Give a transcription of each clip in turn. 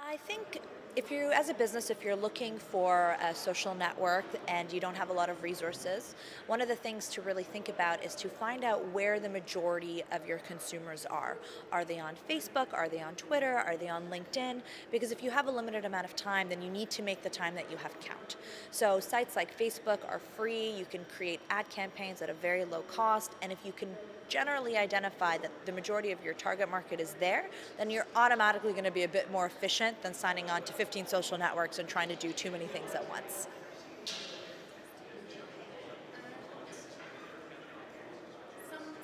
I think if you, as a business, if you're looking for a social network and you don't have a lot of resources, one of the things to really think about is to find out where the majority of your consumers are. Are they on Facebook? Are they on Twitter? Are they on LinkedIn? Because if you have a limited amount of time, then you need to make the time that you have count. So sites like Facebook are free. You can create ad campaigns at a very low cost. And if you can generally identify that the majority of your target market is there, then you're automatically going to be a bit more efficient than signing on to 15 social networks and trying to do too many things at once. Interesting. And some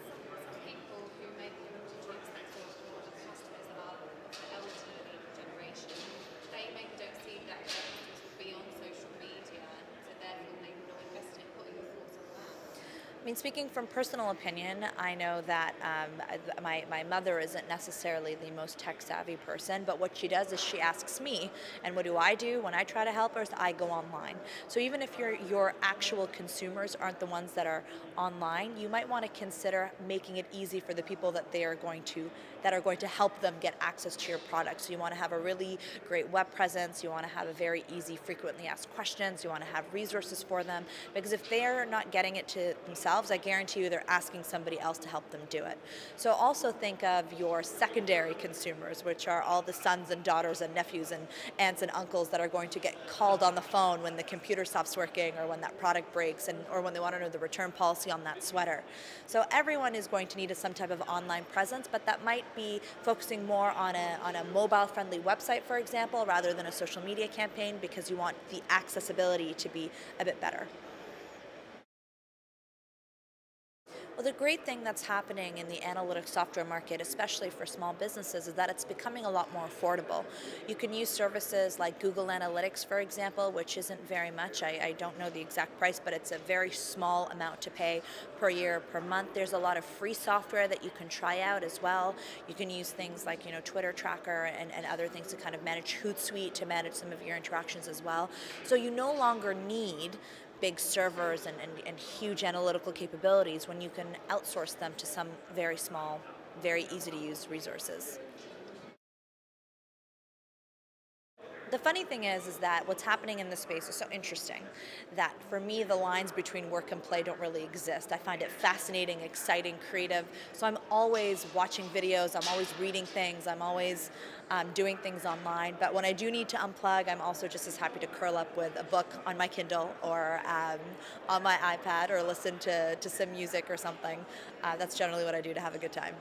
people who maybe your audience or the customers are of the elderly generation, they maybe don't see that their customers will be on social media, and so therefore maybe not invest in it. What are your thoughts on that? I mean, speaking from personal opinion, I know that my mother isn't necessarily the most tech savvy person, but what she does is she asks me, and what do I do when I try to help her is I go online. So even if your actual consumers aren't the ones that are online, you might want to consider making it easy for the people that are going to help them get access to your product. So you want to have a really great web presence, you want to have a very easy frequently asked questions, you want to have resources for them, because if they're not getting it to themselves, I guarantee you they're asking somebody else to help them do it. So also think of your secondary consumers, which are all the sons and daughters and nephews and aunts and uncles that are going to get called on the phone when the computer stops working or when that product breaks, or when they want to know the return policy on that sweater. So everyone is going to need some type of online presence, but that might be focusing more on a mobile friendly website, for example, rather than a social media campaign, because you want the accessibility to be a bit better. Well, the great thing that's happening in the analytics software market, especially for small businesses, is that it's becoming a lot more affordable. You can use services like Google Analytics, for example, which isn't very much. I don't know the exact price, but it's a very small amount to pay per year, per month. There's a lot of free software that you can try out as well. You can use things like, Twitter Tracker and other things to kind of manage Hootsuite, to manage some of your interactions as well. So you no longer need big servers and huge analytical capabilities when you can outsource them to some very small, very easy to use resources. The funny thing is that what's happening in this space is so interesting that for me the lines between work and play don't really exist. I find it fascinating, exciting, creative. So I'm always watching videos, I'm always reading things, I'm always doing things online. But when I do need to unplug, I'm also just as happy to curl up with a book on my Kindle or on my iPad, or listen to some music or something. That's generally what I do to have a good time.